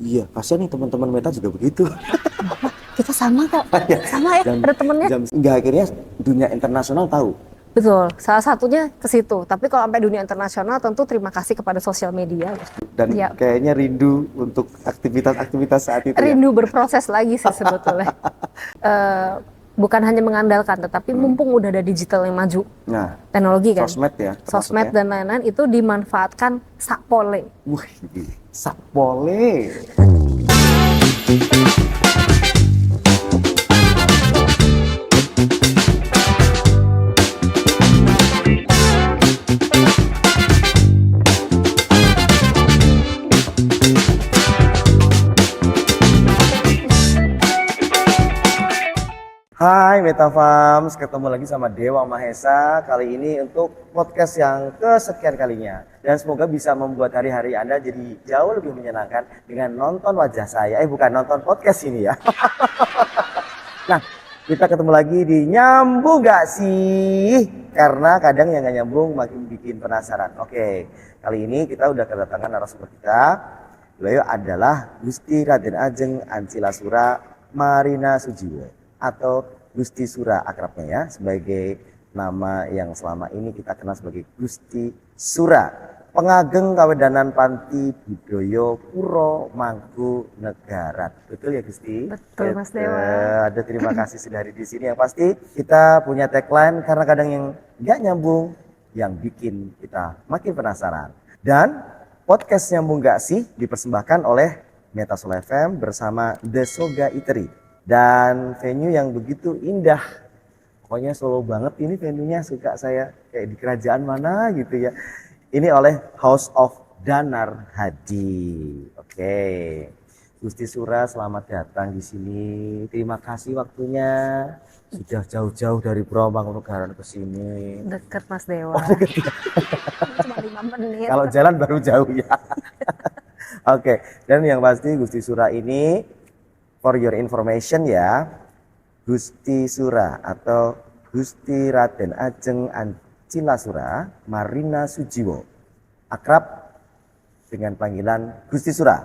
Iya, kasihan nih teman-teman Meta juga begitu. Kenapa? Kita sama kok. Ya, Sama ya, ada temennya. enggak, akhirnya dunia internasional tahu. Betul, salah satunya ke situ. Tapi kalau sampai dunia internasional tentu terima kasih kepada sosial media. Dan Ya, kayaknya rindu untuk aktivitas-aktivitas saat itu ya. rindu berproses lagi sih sebetulnya. Eh, bukan hanya mengandalkan, tetapi mumpung udah ada digital yang maju, Nah, teknologi kan, sosmed ya, sosmed termasuk ya. dan lain-lain itu dimanfaatkan sakpole. Wih, sapole. Hai Metafams, ketemu lagi sama Dewa Mahesa kali ini untuk podcast yang kesekian kalinya. Dan semoga bisa membuat hari-hari Anda jadi jauh lebih menyenangkan dengan nonton wajah saya. Bukan nonton podcast ini ya. Nah, kita ketemu lagi di Nyambung Gak Sih? Karena kadang yang gak nyambung makin bikin penasaran. Oke, kali ini kita udah kedatangan narasumber kita. Beliau adalah Gusti Raden Ajeng Ancilasura Marina Sujiwo atau Gusti Sura akrabnya ya, sebagai nama yang selama ini kita kenal sebagai Gusti Sura, pengageng kawedanan Panti Budoyo Puro Mangkunagaran. Betul ya Gusti? Betul Mas Dewa. Ada terima kasih sudah hari di sini. Yang pasti kita punya tagline karena kadang yang nggak nyambung yang bikin kita makin penasaran. Dan podcast Nyambung Gak Sih dipersembahkan oleh Metasol FM bersama The Soga Eatery. Dan venue yang begitu indah. Pokoknya Solo banget ini venue-nya, suka saya. Kayak di kerajaan mana gitu ya. Ini oleh House of Danar Hadi. Oke. Gusti Sura selamat datang di sini. Terima kasih waktunya. Sudah jauh-jauh dari Puro Mangkunagaran ke sini. Deket Mas Dewa. Cuma 5 menit. Kalau jalan baru jauh ya. Oke, dan yang pasti Gusti Sura ini, for your information ya, Gusti Sura atau Gusti Raden Ajeng Ancilasura Marina Sujiwo, akrab dengan panggilan Gusti Sura,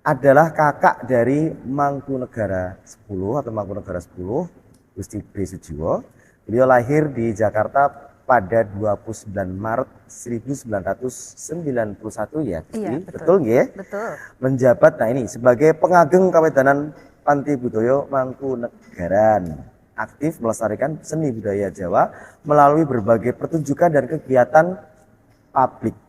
adalah kakak dari Mangkunegara 10 atau Mangkunegara 10, Gusti B. Sujiwo. Beliau lahir di Jakarta pada 29 Maret 1991 ya, Gusti. Iya, betul nggih? Betul. Menjabat sebagai pengageng kawedanan Panti Budoyo Mangkunagaran, aktif melestarikan seni budaya Jawa melalui berbagai pertunjukan dan kegiatan publik.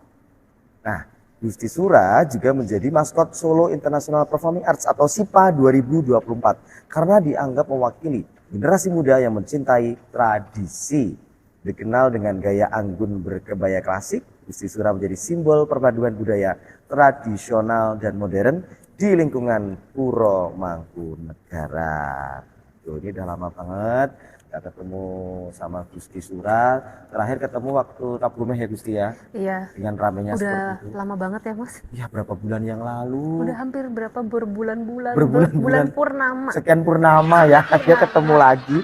Nah, Gusti Sura juga menjadi maskot Solo International Performing Arts atau SIPA 2024 karena dianggap mewakili generasi muda yang mencintai tradisi. Dikenal dengan gaya anggun berkebaya klasik, Gusti Sura menjadi simbol perpaduan budaya tradisional dan modern di lingkungan Puro Mangkunagaran. Tuh, ini udah lama banget gak ketemu sama Gusti Sura. Terakhir ketemu waktu Tabumeh ya Gusti ya. Iya. Dengan ramenya Udah seperti itu. lama banget ya Mas. Ya berapa bulan yang lalu. Udah hampir berapa berbulan-bulan. Berbulan-bulan. Bulan purnama. Sekian purnama ya. Dia ketemu lagi.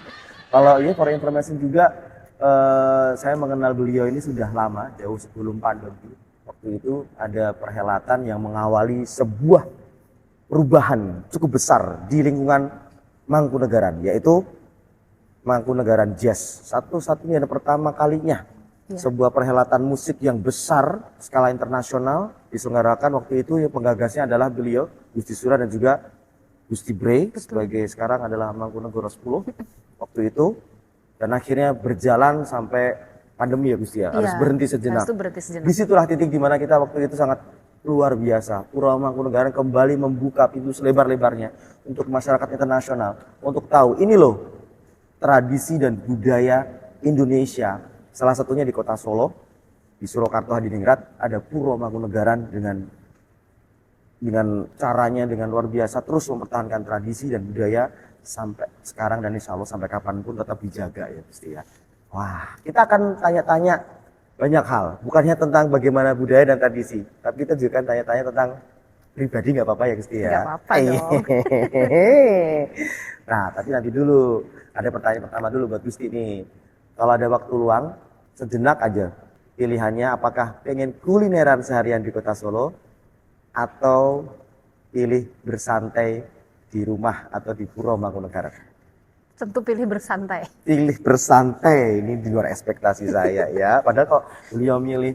Kalau ini for information juga, saya mengenal beliau ini sudah lama, jauh sebelum pandemi. Waktu itu ada perhelatan yang mengawali sebuah perubahan cukup besar di lingkungan Mangkunagaran, yaitu Mangkunagaran Jazz. Satu-satunya dan pertama kalinya sebuah perhelatan musik yang besar skala internasional diselenggarakan waktu itu. Yang penggagasnya adalah beliau, Gusti Sura, dan juga Gusti Bre sebagai sekarang adalah Mangkunagara 10 waktu itu. Dan akhirnya berjalan sampai pandemi ya Gusti ya, harus berhenti sejenak. Disitulah titik dimana kita waktu itu sangat luar biasa. Puro Mangkunagaran kembali membuka pintu selebar-lebarnya untuk masyarakat internasional untuk tahu ini loh tradisi dan budaya Indonesia. Salah satunya di kota Solo, di Surakarta Hadiningrat ada Puro Mangkunagaran dengan caranya dengan luar biasa terus mempertahankan tradisi dan budaya sampai sekarang, dan insya Allah sampai kapanpun tetap dijaga ya Gusti ya. Wah, kita akan tanya-tanya banyak hal, bukannya tentang bagaimana budaya dan tradisi, tapi kita juga akan tanya-tanya tentang pribadi, nggak apa-apa ya Gusti ya? Nggak apa-apa dong. Nah, tapi nanti dulu, ada pertanyaan pertama dulu buat Gusti nih. Kalau ada waktu luang, sejenak aja, pilihannya apakah pengen kulineran seharian di kota Solo, atau pilih bersantai di rumah atau di Puro Mangkunegaran? Tentu pilih bersantai. Pilih bersantai, ini di luar ekspektasi saya ya. Padahal kok beliau milih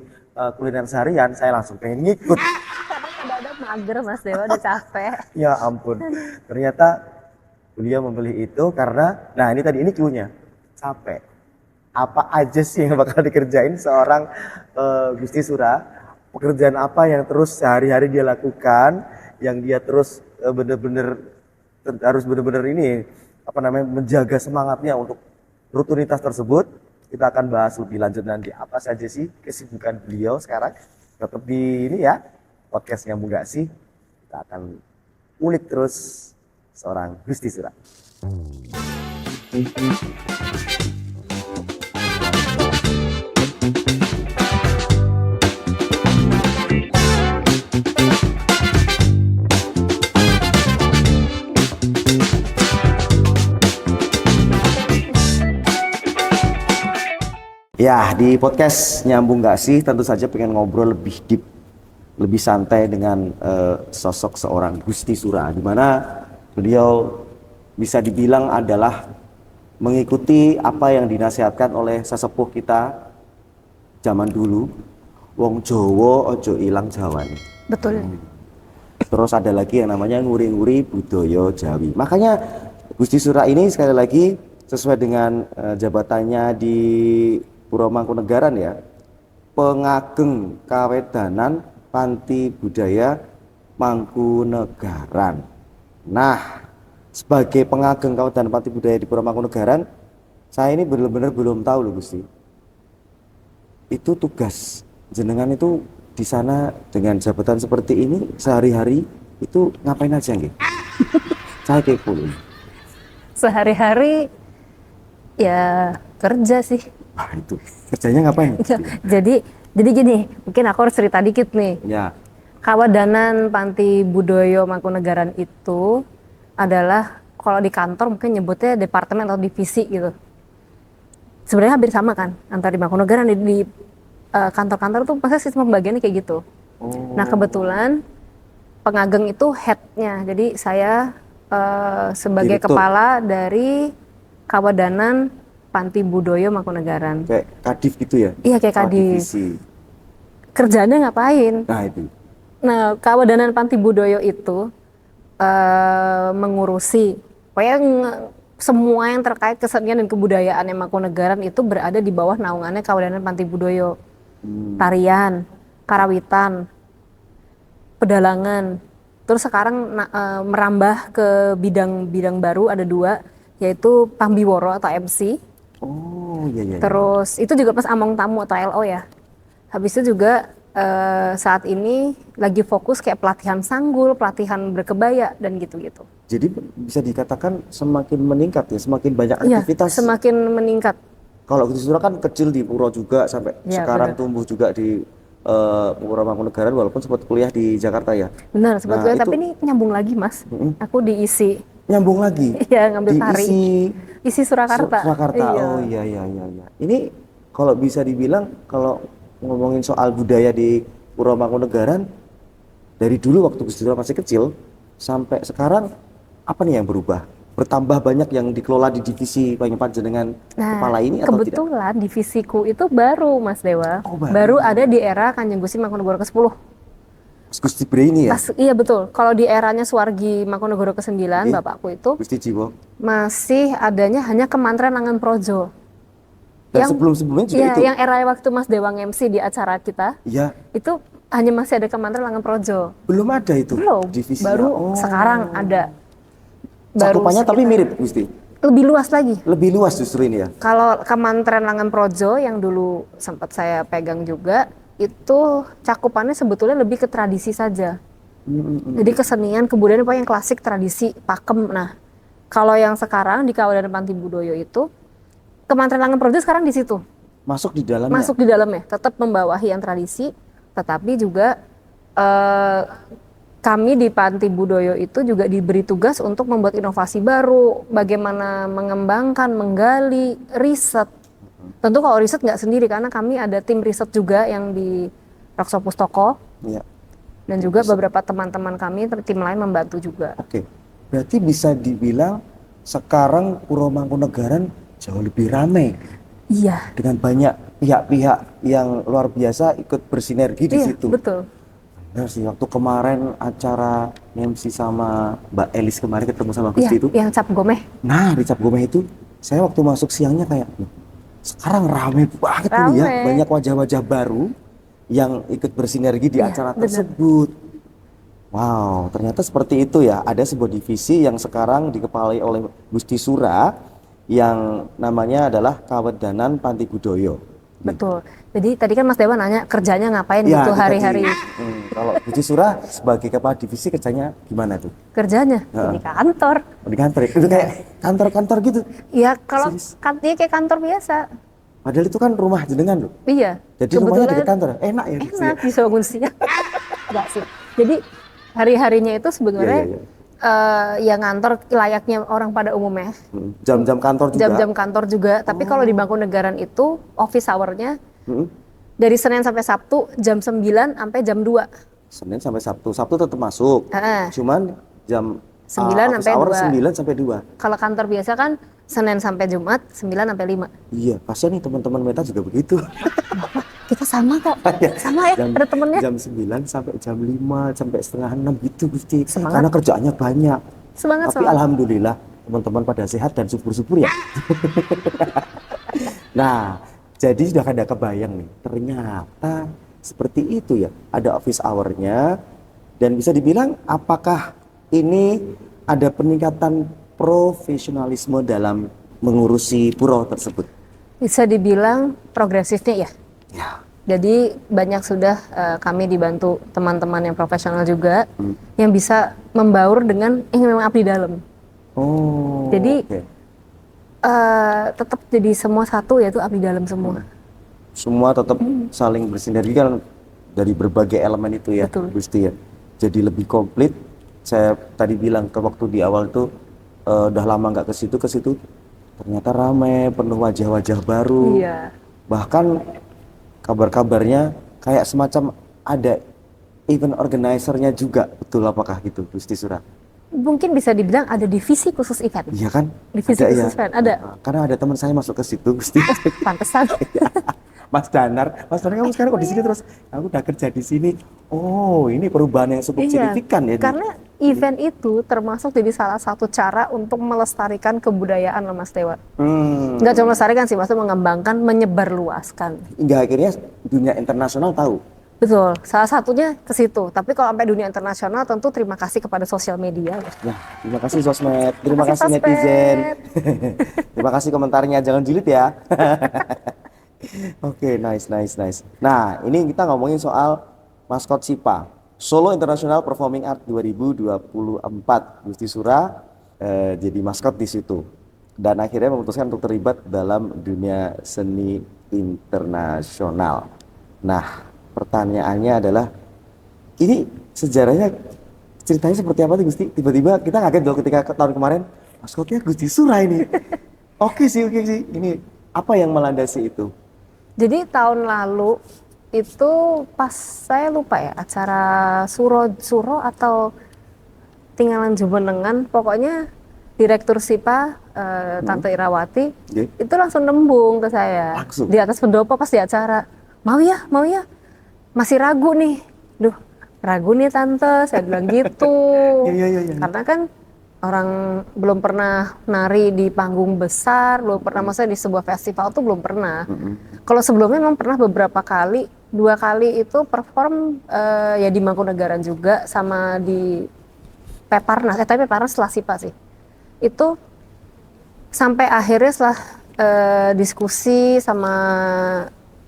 kuliner seharian, saya langsung pengen ngikut. Karena kadang-kadang mager Mas Dewa, udah capek. Ya ampun, ternyata beliau memilih itu karena, nah ini cluenya, capek. Apa aja sih yang bakal dikerjain seorang Gusti Sura? Pekerjaan apa yang terus sehari-hari dia lakukan, yang dia terus harus bener-bener ini menjaga semangatnya untuk rutinitas tersebut. Kita akan bahas lebih lanjut nanti apa saja sih kesibukan beliau sekarang. Tetap di ini ya, podcast Nyambung Gak Sih. Kita akan ulik terus seorang Gusti Sura. Ya, di podcast Nyambung Gak Sih tentu saja pengen ngobrol lebih deep, lebih santai dengan sosok seorang Gusti Sura, di mana beliau bisa dibilang adalah mengikuti apa yang dinasihatkan oleh sesepuh kita zaman dulu. Wong Jawa ojo ilang Jawane. Betul. Terus ada lagi yang namanya nguri-nguri budaya Jawi. Makanya Gusti Sura ini sekali lagi sesuai dengan jabatannya di Puro Mangkunegaran ya, pengageng kawedanan Panti Budaya Mangkunegaran. Nah, sebagai pengageng kawedanan Panti Budaya di Puro Mangkunegaran, saya ini benar-benar belum tahu loh Gusti. Itu tugas jenengan itu di sana dengan jabatan seperti ini sehari-hari itu ngapain aja nggih? Saya kepo loh. Sehari-hari ya kerja sih. Wah, itu kerjanya ngapain? Jadi gini, mungkin aku harus cerita dikit nih. Ya. Kawedanan Panti Budaya Mangkunegaran itu adalah kalau di kantor mungkin nyebutnya departemen atau divisi gitu. Sebenarnya hampir sama kan antara di Mangkunegaran di kantor-kantor tuh pasti sistem pembagiannya kayak gitu. Oh. Nah kebetulan pengageng itu headnya, jadi saya sebagai Direktur. kepala dari Kawedanan Panti Budaya Mangkunegaran. Kayak kadif gitu ya? Iya kayak kadif. Divisi. Kerjanya ngapain? Nah itu. Nah, Kawedanan Panti Budaya itu mengurusi pokoknya semua yang terkait kesenian dan kebudayaan Mangkunegaran itu berada di bawah naungannya Kawedanan Panti Budaya. Tarian, karawitan, pedalangan. Terus sekarang merambah ke bidang-bidang baru ada 2, yaitu Pambiworo atau MC. Oh iya. Terus itu juga pas Among Tamu atau LO ya. Habis itu juga saat ini lagi fokus kayak pelatihan sanggul, pelatihan berkebaya dan gitu-gitu. Jadi bisa dikatakan semakin meningkat ya, semakin banyak aktivitas. Iya, semakin meningkat. Kalau Gusti Sura kan kecil di Puro juga sampai Ya, sekarang benar. tumbuh juga di Puro Mangkunegaran walaupun sempat kuliah di Jakarta ya. Benar, sebetulnya Nah, tapi ini nyambung lagi Mas. Aku diisi, Nyambung lagi. ya ngambil tari. Diisi Isi Surakarta. Surakarta. Iya. Oh iya. Ini kalau bisa dibilang kalau ngomongin soal budaya di Puro Mangkunegaran dari dulu waktu Gusti Sura masih kecil sampai sekarang apa nih yang berubah? Bertambah banyak yang dikelola di divisi Panjenengan kepala ini atau tidak? Kebetulan divisiku itu baru Mas Dewa. Oh, baru. Baru ada di era Kanjeng Gusti Mangkunegoro ke-10. Gusti Bre ini ya? Iya betul. Kalau di eranya Suwargi Mangkunegoro ke-9, Iya. bapakku itu Gusti Jiwo. masih adanya hanya Kemantren Langan Projo. Dan sebelum-sebelumnya juga Iya, itu? yang era waktu Mas Dewa MC di acara kita, Iya. itu hanya masih ada Kemantren Langan Projo. Belum ada itu? Belum, Divisinya? baru Oh. sekarang ada. Cakupannya tapi sekitar- mirip Gusti? Lebih luas lagi. Lebih luas justru ini ya? Kalau Kemantren Langan Projo yang dulu sempat saya pegang juga, itu cakupannya sebetulnya lebih ke tradisi saja. Jadi kesenian, kebudayaan apa yang klasik, tradisi, pakem. Nah, kalau yang sekarang di Kawedanan Panti Budaya itu, Kemantren Langan Projo sekarang di situ. Masuk di dalamnya? Masuk di dalamnya, tetap membawahi yang tradisi, tetapi juga kami di Panti Budaya itu juga diberi tugas untuk membuat inovasi baru, bagaimana mengembangkan, menggali, riset. Tentu kalau riset nggak sendiri, karena kami ada tim riset juga yang di Raksa Pustoko. Iya. Dan juga beberapa teman-teman kami, tim lain membantu juga. Oke, berarti bisa dibilang sekarang Puro Mangkunegaran jauh lebih ramai Iya, dengan banyak pihak-pihak yang luar biasa ikut bersinergi di iya situ. betul. Benar sih, waktu kemarin acara MC sama Mbak Elis kemarin ketemu sama Iya, Gusti itu. yang cap gomeh. Nah, di Cap Gomeh itu, saya waktu masuk siangnya kayak, "Loh, sekarang rame banget ini ya, Rame. banyak wajah-wajah baru yang ikut bersinergi di Iya, acara benar. tersebut." Wow, ternyata seperti itu ya. Ada sebuah divisi yang sekarang dikepalai oleh Gusti Sura yang namanya adalah Kawedanan Panti Budoyo. Betul. Jadi tadi kan Mas Dewa nanya kerjanya ngapain Ya, gitu itu tadi. hari-hari. Kalau Gusti Sura sebagai kepala divisi kerjanya gimana tuh? Kerjanya Heeh. di kantor. Di kantor ya? Itu kayak kantor-kantor gitu. Iya, kalau Serius? dia kayak kantor biasa. Padahal itu kan rumah jenengan loh. Iya. Jadi rumahnya dekat kantor. Enak ya? Gusti, ya? Enak bisa bangun siang. Enggak sih. Jadi hari-harinya itu sebenarnya Iya, iya, ya ngantor layaknya orang pada umumnya. Jam-jam kantor juga. Jam-jam kantor juga. Tapi kalau di Mangkunegaran itu office hour-nya Mm-mm. dari Senin sampai Sabtu jam 9 sampai jam 2. Senin sampai Sabtu. Sabtu tetap masuk. Heeh. Cuman jam 9 office sampai hour 2. 9 sampai 2. Kalau kantor biasa kan Senin sampai Jumat 9 sampai 5. Iya, kasihan nih teman-teman Meta juga begitu. Kita sama kok. Sama ya, ada temennya. Jam 9 sampai jam 5 sampai setengah 6 gitu Gusti. Semangat. Karena kerjaannya banyak. Semangat, Tapi semangat. alhamdulillah teman-teman pada sehat dan subur-subur ya. Nah, jadi sudah ada kebayang nih. Ternyata seperti itu ya. Ada office hour-nya dan bisa dibilang apakah ini ada peningkatan profesionalisme dalam mengurusi puro tersebut? Bisa dibilang progresifnya ya. Ya. Jadi banyak sudah kami dibantu teman-teman yang profesional juga yang bisa membaur dengan yang memang abdi dalam. Oh. Jadi oke. tetap jadi semua satu yaitu abdi dalam semua. Semua tetap saling bersinergi kan dari berbagai elemen itu ya, Betul. Gusti ya. Jadi lebih komplit. Saya tadi bilang ke waktu di awal tuh udah lama nggak ke situ, ternyata ramai, penuh wajah-wajah baru. Iya. Bahkan kabar-kabarnya kayak semacam ada event organizer-nya juga, betul apakah gitu, Gusti Sura? Mungkin bisa dibilang ada divisi khusus event. Iya kan? Divisi Ada khusus ya? event, ada. Karena ada teman saya masuk ke situ, Gusti. Pantesan. Mas Danar kamu sekarang kok di sini terus? Aku udah kerja di sini. Oh, ini perubahan yang cukup signifikan ya. Karena event itu termasuk jadi salah satu cara untuk melestarikan kebudayaan loh Mas Dewa. Nggak cuma melestarikan sih, maksudnya mengembangkan, menyebarluaskan. Hingga akhirnya dunia internasional tahu. Betul, salah satunya ke situ. Tapi kalau sampai dunia internasional tentu terima kasih kepada sosial media. Nah, terima kasih sosmed, terima kasih sosmed. netizen. Terima kasih komentarnya, jangan julid ya. Oke, nice. Nah, ini kita ngomongin soal maskot SIPA, Solo International Performing Art 2024. Gusti Sura jadi maskot di situ. Dan akhirnya memutuskan untuk terlibat dalam dunia seni internasional. Nah, pertanyaannya adalah, ini sejarahnya, ceritanya seperti apa sih Gusti? Tiba-tiba kita kaget dong ketika tahun kemarin, maskotnya Gusti Sura ini. Oke sih. Ini apa yang melandasi itu? Jadi tahun lalu itu pas saya lupa ya acara Suro atau Tinggalan Jumenengan, pokoknya Direktur SIPA Tante Irawati itu langsung nembung ke saya Langsung? di atas pendopo pas di acara, mau ya masih ragu nih, duh ragu nih Tante, saya bilang gitu. Iya. Karena kan orang belum pernah nari di panggung besar, belum pernah maksudnya di sebuah festival tuh belum pernah. Kalau sebelumnya memang pernah beberapa kali, 2 kali itu perform ya di Mangkunegaran juga sama di Peparnas, tapi Peparnas setelah SIPA sih. Itu sampai akhirnya setelah diskusi sama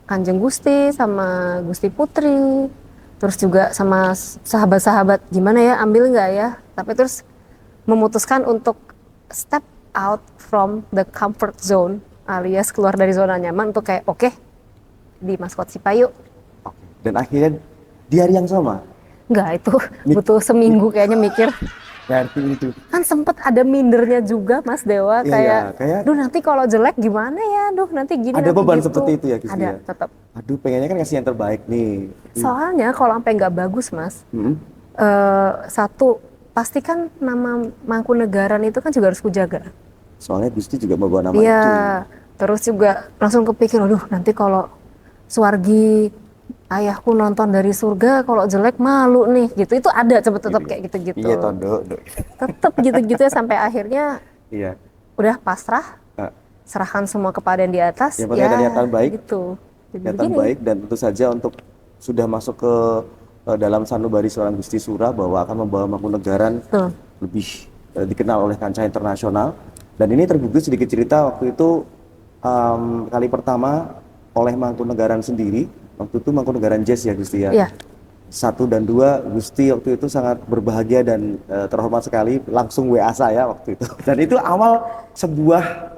Kanjeng Gusti, sama Gusti Putri, terus juga sama sahabat-sahabat, gimana ya ambil nggak ya? Tapi terus memutuskan untuk step out from the comfort zone, alias keluar dari zona nyaman untuk kayak oke, di maskot SIPA yuk. Dan akhirnya di hari yang sama? Enggak, itu butuh seminggu kayaknya mikir. ngerti itu. Kan sempet ada mindernya juga Mas Dewa, Iya, kayak duh nanti kalau jelek gimana ya, duh nanti gini ada nanti beban gitu. seperti itu ya Gusti Ada ya. tetap. Aduh, pengennya kan ngasih yang terbaik nih. Soalnya kalau sampai nggak bagus Mas, Hmm. satu pastikan nama Mangkunegaran itu kan juga harus kujaga. Soalnya Gusti juga membawa nama Iya, itu. terus juga langsung kepikir, aduh nanti kalau Suwargi ayahku nonton dari surga, kalau jelek malu nih, gitu. Itu ada tetap kayak gitu-gitu. Iya tondo. Tetap gitu-gitu ya, sampai akhirnya Iya. udah pasrah, Nah, serahkan semua kepada yang di atas. yang penting ada niatan baik. Gitu. Jadi Niatan begini. baik dan tentu saja untuk sudah masuk ke dalam sanubari seorang Gusti Surah bahwa akan membawa Mangkunegaran Tuh. lebih dikenal oleh kancah internasional. Dan ini terbukti sedikit cerita waktu itu kali pertama oleh Mangkunegaran sendiri. Waktu itu Mangkunegaran Jazz ya Gusti ya. Iya. 1 dan 2 Gusti waktu itu sangat berbahagia dan terhormat sekali langsung WA saya waktu itu. Dan itu awal sebuah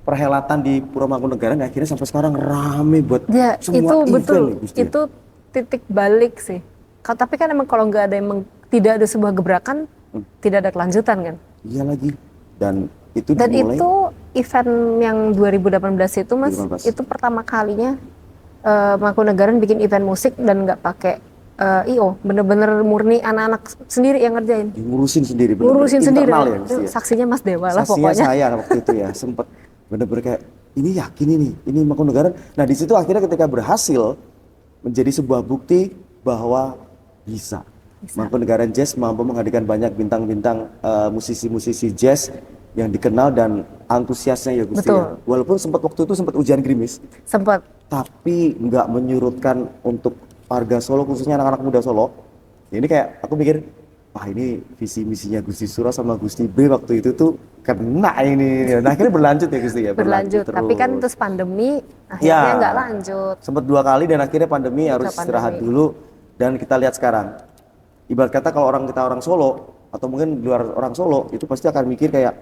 perhelatan di Pura Mangkunegaran yang akhirnya sampai sekarang rame buat Ya, semua itu event betul. nih, Gusti. Itu titik balik sih. Tapi kan emang kalau nggak ada tidak ada sebuah gebrakan, tidak ada kelanjutan kan. Iya lagi. Dan itu Dan dimulai itu event yang 2018 itu Mas, 2018. itu pertama kalinya Mangkunegaran bikin event musik dan nggak pakai IO, bener-bener murni anak-anak sendiri yang ngerjain. ngurusin sendiri, bener-bener Ngurusin sendiri. internal ya Gusti ya. Saksinya Mas Dewa lah Saksinya pokoknya. saya waktu itu ya, sempet bener-bener kayak ini yakin ini Mangkunegaran. Nah di situ akhirnya ketika berhasil menjadi sebuah bukti bahwa bisa. Mangkunegaran Jazz mampu menghadirkan banyak bintang-bintang musisi-musisi jazz yang dikenal dan antusiasnya ya Gusti ya. Betul. Walaupun waktu itu sempat hujan gerimis, Sempat. tapi nggak menyurutkan untuk warga Solo khususnya anak-anak muda Solo. Ini kayak aku mikir, wah ini visi misinya Gusti Surah sama Gusti B waktu itu tuh kena ini. Nah, akhirnya berlanjut ya Gusti ya. Berlanjut, tapi kan terus pandemi akhirnya nggak lanjut. Sempat 2 kali dan akhirnya pandemi harus Pandemi. istirahat dulu dan kita lihat sekarang. Ibarat kata kalau orang Solo atau mungkin di luar orang Solo itu pasti akan mikir kayak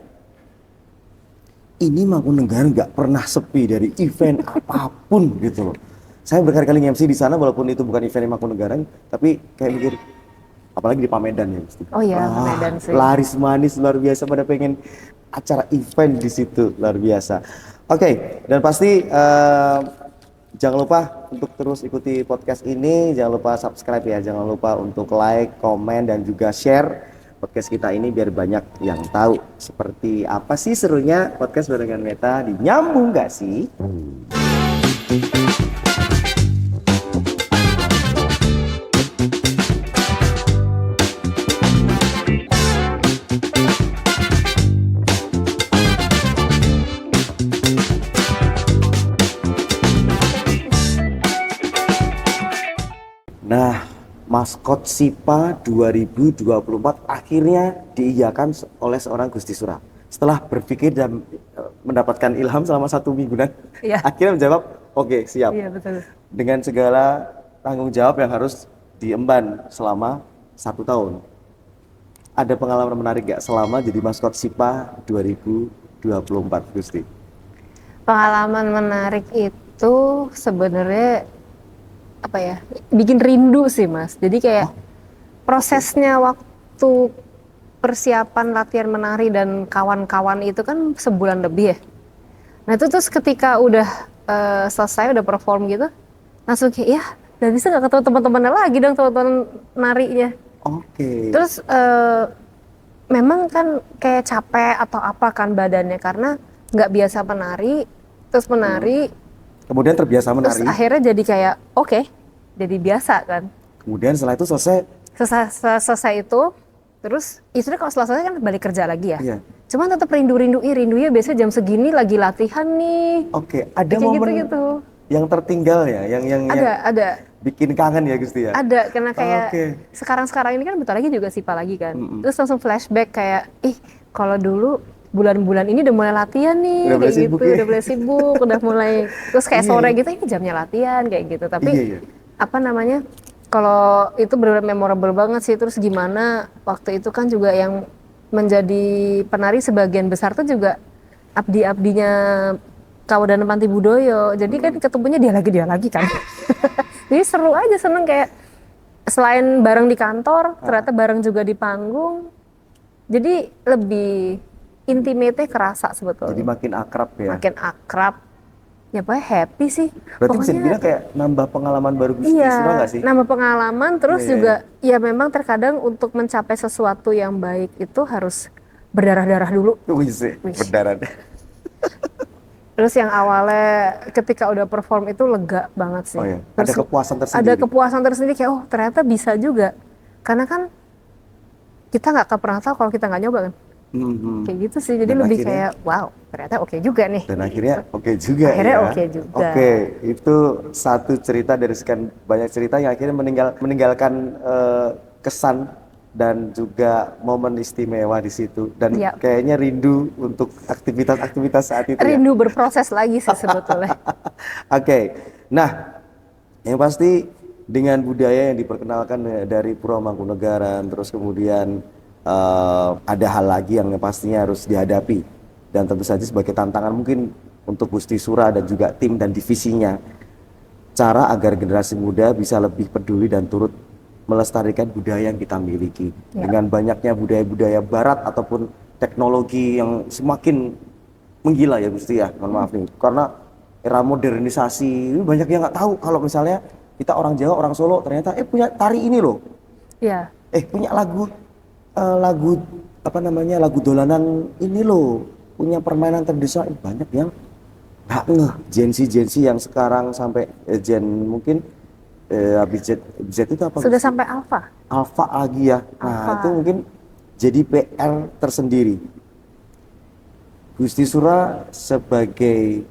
ini Mangkunegaran nggak pernah sepi dari event apapun gitu loh. Saya berkali-kali MC di sana walaupun itu bukan event Mangkunegaran, tapi kayak mikir apalagi di Pamedan ya Gusti. Oh iya, Pamedan sih. Laris manis luar biasa, pada pengen acara event di situ luar biasa. Oke, dan pasti jangan lupa untuk terus ikuti podcast ini, jangan lupa subscribe ya, jangan lupa untuk like, komen dan juga share podcast kita ini biar banyak yang tahu seperti apa sih serunya podcast barengan Meta. Nyambung nggak sih? Nah, maskot SIPA 2024 akhirnya diiyakan oleh seorang Gusti Surah. Setelah berpikir dan mendapatkan ilham selama 1 mingguan, Iya. akhirnya menjawab, oke, siap. Iya betul. Dengan segala tanggung jawab yang harus diemban selama 1 tahun. Ada pengalaman menarik gak selama jadi maskot SIPA 2024, Gusti? Pengalaman menarik itu sebenarnya apa ya, bikin rindu sih Mas. Jadi kayak prosesnya waktu persiapan latihan menari dan kawan-kawan itu kan sebulan lebih ya. Nah itu terus ketika udah selesai, udah perform gitu, langsung kayak ya udah bisa gak ketemu teman-temannya lagi dong, teman-teman narinya. Oke. Terus memang kan kayak capek atau apa kan badannya karena nggak biasa menari, terus menari, Kemudian terbiasa menari. terus akhirnya jadi kayak oke, jadi biasa kan. Kemudian setelah itu selesai. Selesai itu, terus itu kalau selesai kan balik kerja lagi ya. Iya. Cuman tetap rindunya biasanya jam segini lagi latihan nih. Oke, ada Kayak momen gitu. yang tertinggal ya, yang Ada. bikin kangen ya Gusti ya. Ada, karena kayak Oke. sekarang ini kan bentar lagi juga SIPA lagi kan. Terus langsung flashback kayak, kalau dulu bulan-bulan ini udah mulai latihan nih, Udah mulai kayak sibuk gitu, ya? udah mulai sibuk, udah mulai, terus kayak Iya, sore iya. gitu, ini jamnya latihan, kayak gitu. Tapi, Iya. apa namanya, kalau itu benar-benar memorable banget sih. Terus gimana, waktu itu kan juga yang menjadi penari sebagian besar tuh juga abdi-abdinya Kawedanan Panti Budoyo. Jadi kan ketemunya dia lagi kan. Jadi seru aja, seneng kayak selain bareng di kantor, ternyata bareng juga di panggung. Jadi lebih intimate kerasa Jadi sebetulnya. makin akrab ya. Makin akrab. Ya pokoknya happy sih. Berarti bisa Pokoknya dibilang kayak nambah pengalaman baru Gusti iya, Surah nggak sih? nambah pengalaman terus Iya, iya, juga iya. ya memang terkadang untuk mencapai sesuatu yang baik itu harus berdarah-darah dulu. Wih, sih, Wih. beneran. Terus yang awalnya ketika udah perform itu lega banget sih. Oh ya, Terus ada kepuasan ada tersendiri. kepuasan tersendiri kayak oh ternyata bisa juga. Karena kan kita nggak akan pernah tahu kalau kita nggak nyoba kan. Mhm. Kayak gitu sih. Jadi Dan lebih akhirnya- kayak wow ternyata oke juga nih. Dan akhirnya oke juga Akhirnya ya. oke juga. Oke, itu satu cerita dari sekian banyak cerita yang akhirnya meninggalkan kesan dan juga momen istimewa di situ. Dan Iya. kayaknya rindu untuk aktivitas-aktivitas saat itu ya. Rindu berproses lagi sih sebetulnya. Oke, nah yang pasti dengan budaya yang diperkenalkan dari Pura Mangkunegaran, terus kemudian ada hal lagi yang pastinya harus dihadapi dan tentu saja sebagai tantangan mungkin untuk Gusti Surah dan juga tim dan divisinya, cara agar generasi muda bisa lebih peduli dan turut melestarikan budaya yang kita miliki. Ya. Dengan banyaknya budaya-budaya barat ataupun teknologi yang semakin menggila ya Gusti ya, mohon maaf nih, karena era modernisasi ini banyak yang nggak tahu kalau misalnya kita orang Jawa, orang Solo ternyata punya tari ini loh, Iya. punya lagu apa namanya, lagu dolanan ini loh, punya permainan tradisional. Banyak yang nggak ngeh, Gen Z yang sekarang sampai Gen mungkin habis Z itu apa? Sudah Gusti? sampai alfa. Alpha lagi ya. Nah, Alpha. itu mungkin jadi PR tersendiri. Gusti Surah sebagai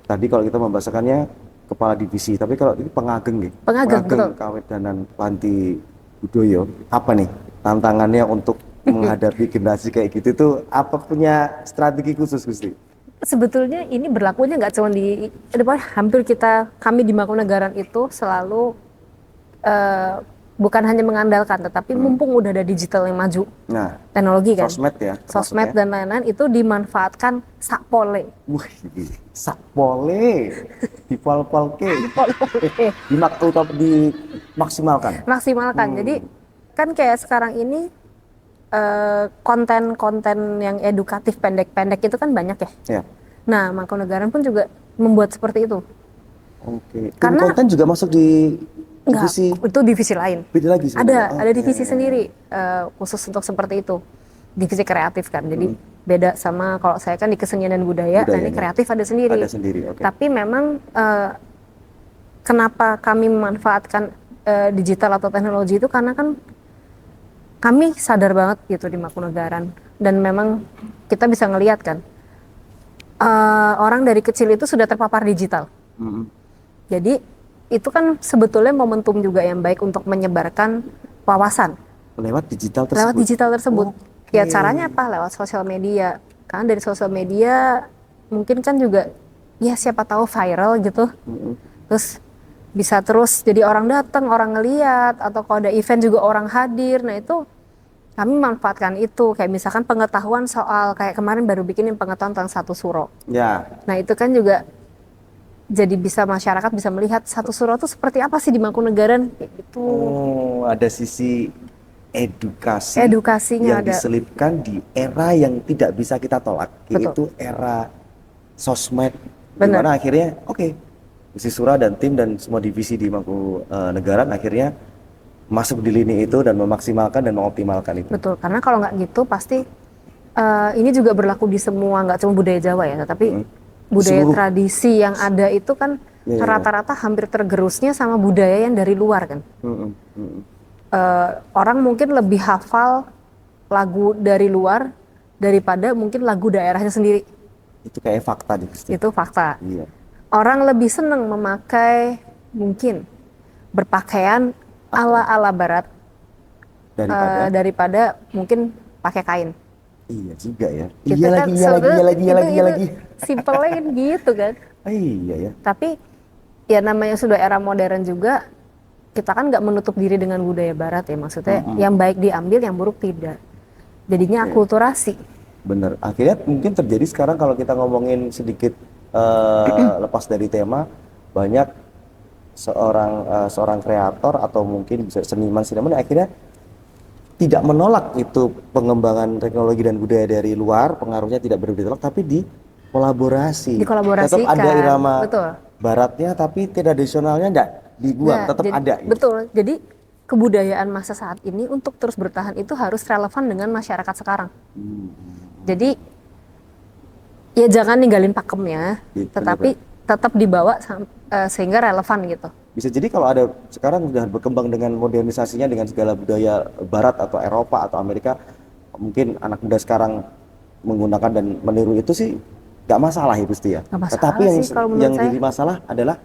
tadi kalau kita membahasakannya kepala divisi, tapi kalau ini pengageng nih. Pengageng, betul. Kawedanan Panti Budoyo. Apa nih tantangannya untuk menghadapi generasi kayak gitu tuh, apa punya strategi khusus Gusti? Sebetulnya ini berlakunya nggak cuma hampir kami di Mangkunegaran itu selalu bukan hanya mengandalkan, tetapi mumpung udah ada digital yang maju, Nah, teknologi kan, sosmed ya. sosmed termasuk ya. dan lain-lain itu dimanfaatkan sakpole. Wih, sakpole, dipol-polke, dimaksimalkan. Maksimalkan. Jadi kan kayak sekarang ini konten-konten yang edukatif pendek-pendek itu kan banyak ya. Ya, Nah, Mangkunegaran pun juga membuat seperti itu. oke. Tim Karena- konten juga masuk di Enggak, divisi itu divisi lain. beda lagi sebenarnya. Ada Oke. divisi sendiri khusus untuk seperti itu. Divisi kreatif kan. Jadi beda sama kalau saya kan di kesenian dan budaya, nah ini Budayanya. kreatif ada sendiri. Ada sendiri, oke. Tapi memang kenapa kami memanfaatkan digital atau teknologi itu karena kan kami sadar banget gitu di Mangkunegaran, dan memang kita bisa ngelihat kan orang dari kecil itu sudah terpapar digital. Mm-mm. Jadi itu kan sebetulnya momentum juga yang baik untuk menyebarkan wawasan Lewat digital tersebut. lewat digital tersebut. Oke. Ya caranya apa? Lewat sosial media. Karena dari sosial media mungkin kan juga ya siapa tahu viral gitu. Mm-mm. Terus bisa terus jadi orang datang, orang ngeliat, atau kalau ada event juga orang hadir. Nah itu kami manfaatkan itu. Kayak misalkan pengetahuan soal kayak kemarin baru bikinin pengetahuan tentang satu suro. Ya, Nah itu kan juga jadi bisa masyarakat bisa melihat satu suro itu seperti apa sih di Mangkunegaran kayak gitu. ada sisi edukasi Edukasinya yang ada. diselipkan di era yang tidak bisa kita tolak, Betul. yaitu era sosmed. Benar. Dimana akhirnya, Gusti Surah dan tim dan semua divisi di Mangkunegaran akhirnya masuk di lini itu dan memaksimalkan dan mengoptimalkan itu. Betul, karena kalau nggak gitu pasti ini juga berlaku di semua, nggak cuma budaya Jawa ya, tetapi budaya Seluruh. tradisi yang ada itu kan Iya, iya. rata-rata hampir tergerusnya sama budaya yang dari luar kan. Mm-mm, mm-mm. Orang mungkin lebih hafal lagu dari luar daripada mungkin lagu daerahnya sendiri. Itu kayak fakta nih, Gusti. Itu fakta. Iya. Orang lebih senang memakai mungkin berpakaian ala-ala barat daripada mungkin pakai kain. Iya juga ya. Gitu Iya kan, lagi, iya lagi, iya lagi, iya lagi, iya lagi. Simpelnya kan gitu kan. Iya ya. Tapi ya namanya sudah era modern juga, kita kan nggak menutup diri dengan budaya barat ya, maksudnya yang baik diambil, yang buruk tidak. Jadinya akulturasi. Bener. Akhirnya mungkin terjadi sekarang kalau kita ngomongin sedikit lepas dari tema, banyak seorang kreator atau mungkin bisa seniman akhirnya tidak menolak itu pengembangan teknologi dan budaya dari luar, pengaruhnya tidak berbeda, tapi dikolaborasi. Tetap Dikolaborasikan. ada irama Betul. baratnya, tapi tradisionalnya enggak dibuang, Nah, tetap jadi, ada. Gitu. betul. Jadi kebudayaan masa saat ini untuk terus bertahan itu harus relevan dengan masyarakat sekarang. Jadi ya jangan ninggalin pakemnya, Gitu, tetapi tetap dibawa sehingga relevan gitu. Bisa jadi kalau ada sekarang sudah berkembang dengan modernisasinya dengan segala budaya Barat atau Eropa atau Amerika, mungkin anak muda sekarang menggunakan dan meniru itu sih nggak masalah ya Gusti ya. Nggak masalah Tetapi yang sih kalau menurut yang saya. jadi masalah adalah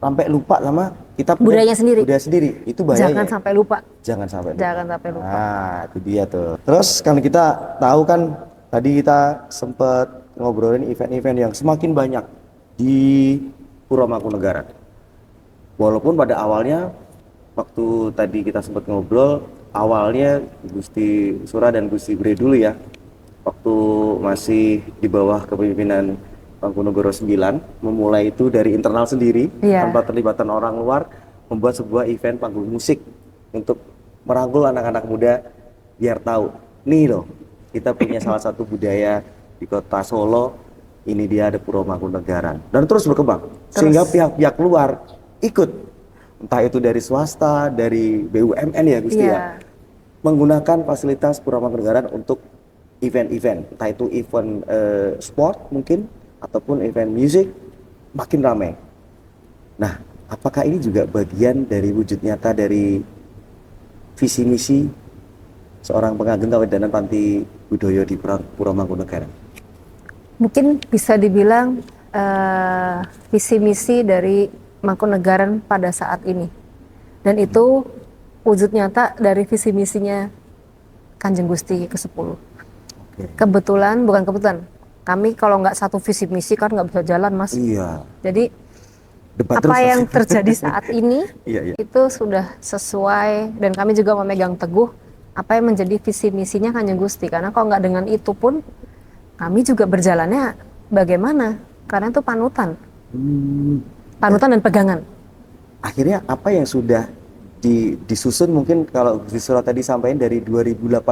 sampai lupa sama kita punya Budayanya sendiri. budaya sendiri. Itu bahayanya. Jangan sampai lupa. Jangan sampai lupa. Jangan sampai lupa. Nah, itu dia tuh. Terus kan kita tahu kan tadi kita sempat ngobrolin event-event yang semakin banyak di Puro Mangkunagaran. Walaupun pada awalnya waktu tadi kita sempat ngobrol, awalnya Gusti Sura dan Gusti Bre dulu ya, waktu masih di bawah kepemimpinan Mangkunagara 9, memulai itu dari internal sendiri, Iya. tanpa terlibatan orang luar, membuat sebuah event panggung musik untuk merangkul anak-anak muda biar tahu, nih loh, kita punya salah satu budaya di kota Solo, ini dia ada Puro Mangkunagaran, dan terus berkembang, sehingga pihak-pihak luar ikut, entah itu dari swasta, dari BUMN ya Gusti Iya. ya, menggunakan fasilitas Puro Mangkunagaran untuk event-event, entah itu event sport mungkin, ataupun event musik, makin ramai. Nah, apakah ini juga bagian dari wujud nyata dari visi misi seorang pengageng kawedanan Panti Budaya di Puro Mangkunagaran? Mungkin bisa dibilang visi misi dari Mangkunagaran pada saat ini. Dan itu wujud nyata dari visi misinya Kanjeng Gusti ke-10. Oke. Kebetulan, bukan kebetulan, kami kalau nggak satu visi misi kan nggak bisa jalan, Mas. Iya. Jadi Debat apa terus, yang Mas. terjadi saat ini Iya, iya. itu sudah sesuai, dan kami juga memegang teguh apa yang menjadi visi misinya Kanjeng Gusti. Karena kalau nggak dengan itu pun kami juga berjalannya bagaimana? Karena itu panutan dan pegangan. Akhirnya apa yang sudah disusun, mungkin kalau Gusti Sura tadi sampaikan dari 2018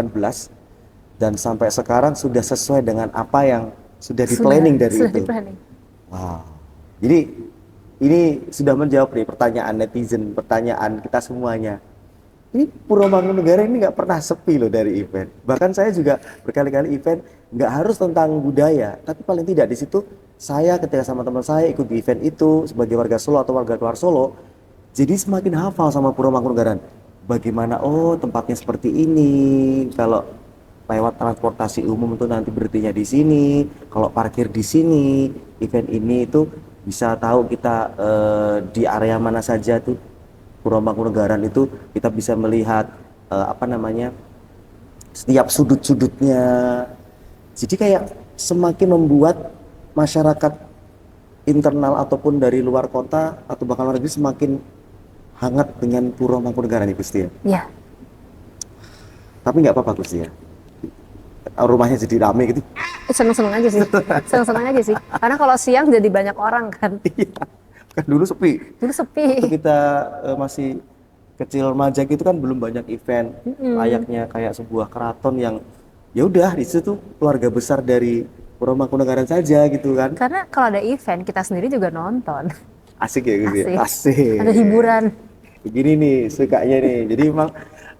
dan sampai sekarang sudah sesuai dengan apa yang sudah di-planning dari sudah itu. di-planning. Wow. Jadi ini sudah menjawab nih pertanyaan netizen, pertanyaan kita semuanya. Ini Puro Mangkunagaran ini nggak pernah sepi loh dari event. Bahkan saya juga berkali-kali event nggak harus tentang budaya, tapi paling tidak di situ saya ketika sama teman saya ikut di event itu sebagai warga Solo atau warga luar Solo, jadi semakin hafal sama Puro Mangkunagaran. Bagaimana tempatnya seperti ini, kalau lewat transportasi umum itu nanti berhentinya di sini, kalau parkir di sini, event ini itu bisa tahu kita di area mana saja tuh Puro Mangkunagaran itu, kita bisa melihat setiap sudut-sudutnya. Jadi kayak semakin membuat masyarakat internal ataupun dari luar kota atau bahkan luar negeri semakin hangat dengan Puro Mangkunagaran nih Gusti ya. Ya, Tapi nggak apa-apa Gusti ya, rumahnya jadi rame gitu. seneng-seneng aja sih. Seneng-seneng aja sih. Karena kalau siang jadi banyak orang kan. Iya, kan dulu sepi. Dulu sepi. Waktu kita masih kecil remaja gitu kan belum banyak event, layaknya kayak sebuah keraton yang ya udah di situ keluarga besar dari Puro Mangkunagaran saja gitu kan. Karena kalau ada event kita sendiri juga nonton. Asik ya gitu ya. Asik. Asik. Ada hiburan. Begini nih sukanya nih. Jadi memang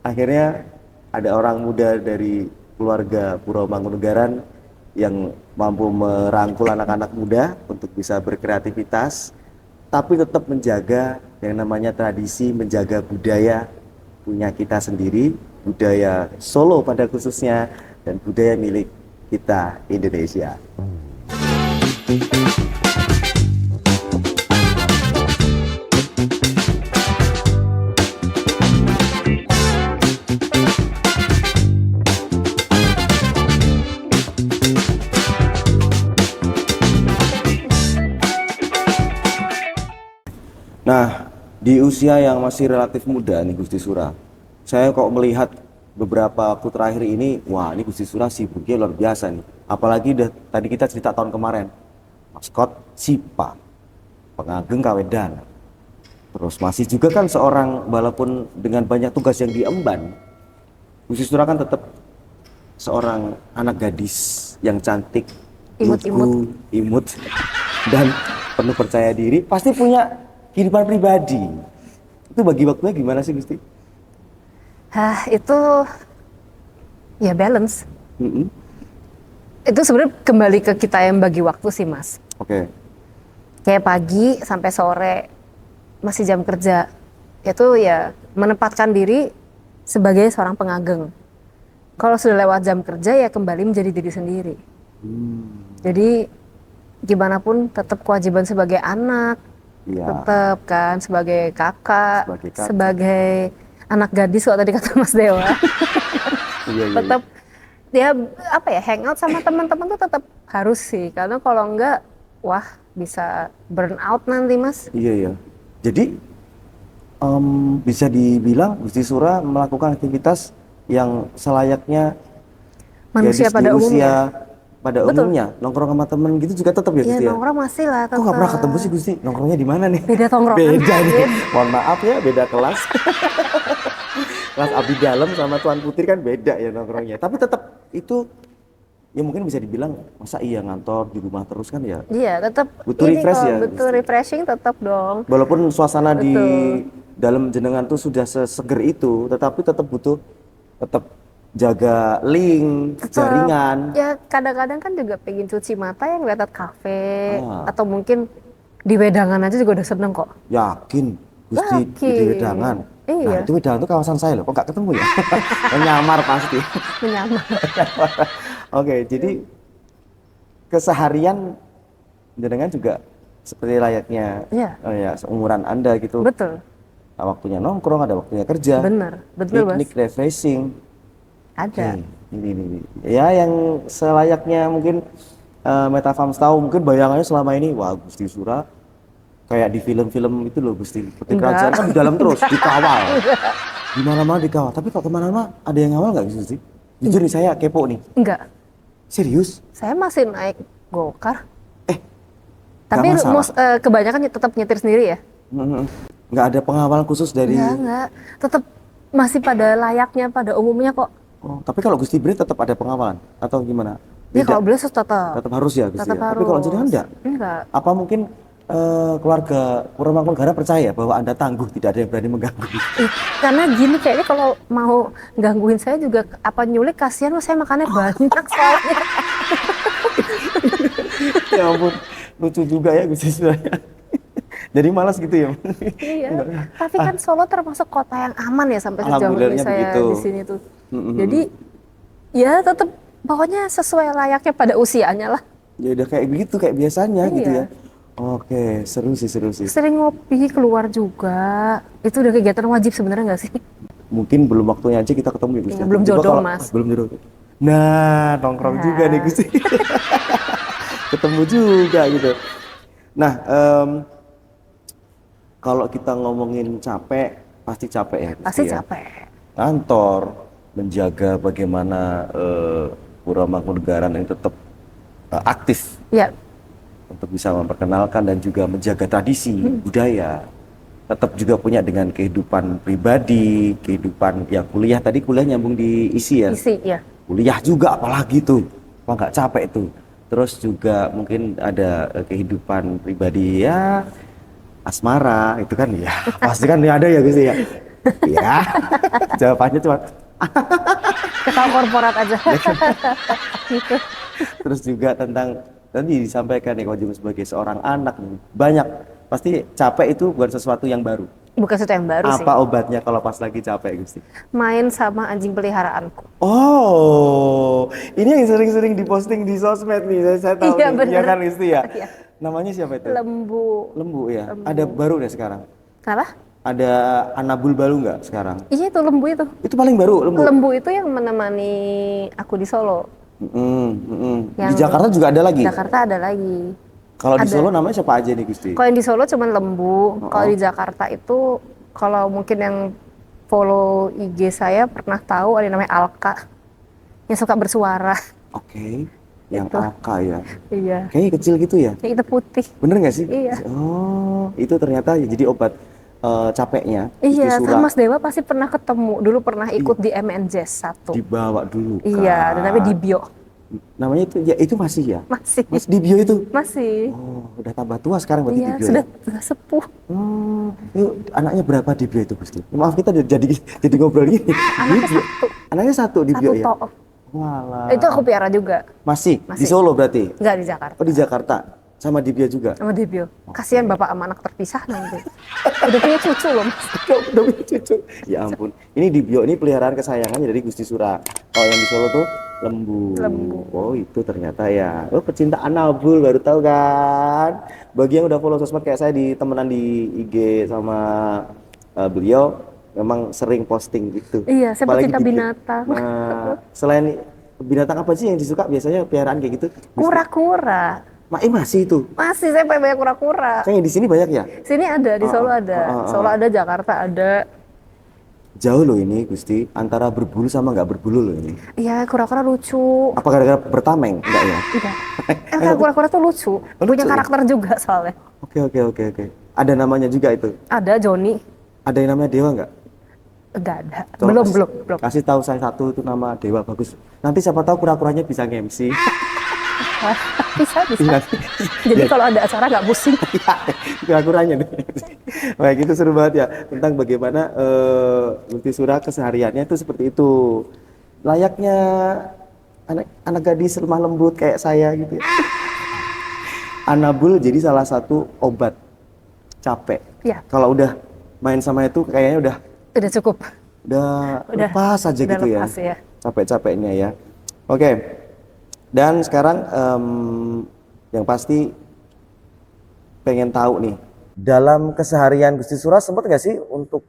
akhirnya ada orang muda dari keluarga Puro Mangkunagaran yang mampu merangkul anak-anak muda untuk bisa berkreativitas, tapi tetap menjaga yang namanya tradisi, menjaga budaya punya kita sendiri, budaya Solo pada khususnya, dan budaya milik kita Indonesia. Nah, di usia yang masih relatif muda nih Gusti Sura, saya kok melihat beberapa waktu terakhir ini, wah ini Gusti Sura sibuknya luar biasa nih. Apalagi tadi kita cerita tahun kemarin, maskot SIPA, pengageng kawedanan. Terus masih juga kan seorang, walaupun dengan banyak tugas yang diemban, Gusti Sura kan tetap seorang anak gadis yang cantik, Imut-imut. lugu, imut, dan penuh percaya diri. Pasti punya kehidupan pribadi. Itu bagi waktunya gimana sih Gusti? Itu ya balance. Mm-mm. Itu sebenarnya kembali ke kita yang bagi waktu sih, Mas. Oke. Kayak pagi sampai sore masih jam kerja. Itu ya menempatkan diri sebagai seorang pengageng. Kalau sudah lewat jam kerja ya kembali menjadi diri sendiri. Jadi gimana pun tetap kewajiban sebagai anak, Iya. tetap kan sebagai kakak, Sebagai kakak. sebagai anak gadis kalau tadi kata Mas Dewa. Iya. Tetap ya apa ya, hangout sama teman-teman tuh tetap harus sih, karena kalau enggak wah bisa burn out nanti, Mas. Iya. Jadi bisa dibilang Gusti Sura melakukan aktivitas yang selayaknya Manusia gadis pada di usia umumnya. pada Betul. umumnya, nongkrong sama temen gitu juga tetap ya Iya, Gusti ya? nongkrong masih lah Kok nggak pernah tetap. ketemu sih Gusti? Nongkrongnya di mana nih? Beda tongkrongan. Beda nih. Beda. Mohon maaf ya, beda kelas. Kelas Abdi Dalam sama Tuan Putri kan beda ya nongkrongnya. Tapi tetap itu ya mungkin bisa dibilang masa iya ngantor di rumah terus kan ya. Iya, tetap Butuh ini refresh kok, ya, butuh Gusti? refreshing tetap dong. Walaupun suasana di Betul. dalam jenengan tuh sudah seseger itu, tetapi tetap butuh tetap jaga link, Tetap. jaringan. Ya kadang-kadang kan juga pengen cuci mata yang lihat kafe Ah. atau mungkin di wedangan aja juga udah seneng kok. Yakin Gusti Yakin. di Wedangan. Iya. Nah, itu Wedangan tuh kawasan saya loh. Kok nggak ketemu ya? Nyamar pasti. Menyamar. Oke, jadi keseharian jenengan juga seperti layaknya Iya. ya seumuran Anda gitu. Betul. Nah, waktunya nongkrong, ada waktunya kerja. Bener, betul, Mas. Piknik, refreshing. Ada. Oke, ini. Ya, yang selayaknya mungkin Metafarms tahu, mungkin bayangannya selama ini, wah Gusti Sura kayak di film-film itu loh Gusti. Putri Enggak. Kerajaan kan di dalam terus, dikawal. Di mana-mana dikawal. Tapi kalau kemana-mana ada yang ngawal nggak Gusti? Jujur nih saya kepo nih. Enggak. Serius? Saya masih naik gokar. Nggak Tapi masalah? kebanyakan tetap nyetir sendiri ya? Nggak ada pengawalan khusus dari. Enggak. Tetap masih pada layaknya, pada umumnya kok. Oh, tapi kalau Gusti Bre tetap ada pengawalan atau gimana? Ya Beda? kalau boleh tetap. Tetap harus ya Gusti Tetap ya? harus. Tapi kalau jenengan enggak? Enggak. Apa mungkin keluarga Purwomangkunegara percaya bahwa Anda tangguh, tidak ada yang berani mengganggu? Karena gini kayaknya kalau mau gangguin saya juga apa nyulik kasihan, saya makannya banyak soalnya. Ya ampun, lucu juga ya Gusti sebenarnya. Jadi malas gitu ya. Iya. Tapi kan Solo termasuk kota yang aman ya sampai sejauh ini Alhamdulillahnya saya begitu. di sini tuh. Jadi ya tetap pokoknya sesuai layaknya pada usianya lah. Ya udah kayak begitu, kayak biasanya gitu Iya. ya. Oke, seru sih. Sering ngopi keluar juga. Itu udah kegiatan wajib sebenarnya nggak sih? Mungkin belum waktunya aja kita ketemu ya Gusti. Iya, belum Tiba-tiba jodoh, kalau- Mas. Belum jodoh. Nah, nongkrong Nah. juga nih Gusti. Ketemu juga gitu. Nah, kalau kita ngomongin capek, pasti capek ya Gusti Pasti ya. capek. Kantor, menjaga bagaimana Purwomangkunegaraan yang tetap aktif Ya, untuk bisa memperkenalkan dan juga menjaga tradisi budaya, tetap juga punya dengan kehidupan pribadi, kehidupan ya kuliah, tadi kuliah nyambung di isi ya, isi ya. kuliah juga apalagi tuh, apa nggak capek tuh. Terus juga mungkin ada kehidupan pribadi ya, asmara itu kan ya pasti kan ada ya Gusti ya. Ya, jawabannya cuma Ketawa korporat aja. Gitu. terus juga tentang tadi disampaikan ya kewajiban sebagai seorang anak banyak, pasti capek itu bukan sesuatu yang baru. Bukan sesuatu yang baru sih. Apa obatnya kalau pas lagi capek Gusti? Main sama anjing peliharaanku. Oh, ini yang sering-sering diposting di sosmed nih, saya tahu Iya, nih, bener. ya kan Gusti ya? Iya. Namanya siapa itu? Lembu. Lembu ya? Lembu. Ada baru deh sekarang? Kenapa? Ada Anabul baru nggak sekarang? Iya itu lembu itu. Itu paling baru lembu? Lembu itu yang menemani aku di Solo. Di Yang Jakarta juga ada lagi? Jakarta ada lagi. Kalau di ada. Solo namanya siapa aja nih Gusti? Kalau yang di Solo cuman lembu. Kalau di Jakarta itu, kalau mungkin yang follow IG saya pernah tahu ada yang namanya Alka. Yang suka bersuara. Oke, yang Itu. AK ya. Iya. Kayaknya kecil gitu ya? Yang itu putih. Bener nggak sih? Iya. Oh, itu ternyata ya jadi obat capeknya Iya, Gusti sama Surah Mas Dewa pasti pernah ketemu. Dulu pernah ikut di MN Jazz 1. dibawa dulu Iya, dan namanya kan. Dibio. Namanya itu ya itu masih ya? Masih. Mas Dibio itu? Masih. Oh, udah tambah tua sekarang berarti Iya, Dibio sudah ya? sepuh. Itu anaknya berapa Dibio itu Gusti? Maaf kita jadi ngobrol gini. Anaknya Dibio. satu. Anaknya satu Dibio Satu ya? tok. Walah. Itu aku piara juga. Masih di Masih. Solo berarti? Enggak di Jakarta. Oh di Jakarta sama Dibio juga. Sama Dibio. Kasihan bapak sama anak terpisah nanti. Udah punya cucu loh, Mas. Udah punya cucu. Ya ampun. Ini Dibio ini peliharaan kesayangannya dari Gusti Surah. Kalau yang di Solo tuh lembu. Lembu. Oh itu ternyata ya. Oh pecinta anabul baru tahu kan. Bagi yang udah follow sosmed kayak saya di temenan di IG sama beliau memang sering posting gitu. Iya, saya Apalagi pecinta Dibio. binatang. Nah, selain binatang apa sih yang disuka biasanya peliharaan kayak gitu? Kura-kura. Masih itu. Masih saya pengen banyak kura-kura. Kayaknya di sini banyak ya. Sini ada, di Solo ada. Solo ada, Jakarta ada. Jauh loh ini Gusti, antara berbulu sama nggak berbulu loh ini. Iya, kura-kura lucu. Apa gara-gara bertameng? Enggak ya? Enggak. Kura-kura tuh lucu. Punya lucu ya? karakter juga soalnya. Oke. Ada namanya juga itu. Ada Joni. Ada yang namanya Dewa nggak? Enggak ada. Tolong Belum. Kasih tahu saya satu itu nama Dewa bagus. Nanti siapa tahu kura-kuranya bisa nge-MC. Bisa. Iya. Jadi kalau ada acara nggak pusing. Kura-kuranya nih. Baik itu seru banget ya tentang bagaimana Gusti Surah kesehariannya itu seperti itu. Layaknya anak gadis lemah lembut kayak saya gitu ya. Anabul jadi salah satu obat capek. Ya, Kalau udah main sama itu kayaknya udah cukup. udah Udah, lepas aja udah gitu lepas ya. ya. Capek-capeknya ya. Oke. Dan sekarang yang pasti pengen tahu nih, dalam keseharian Gusti Surah sempat nggak sih untuk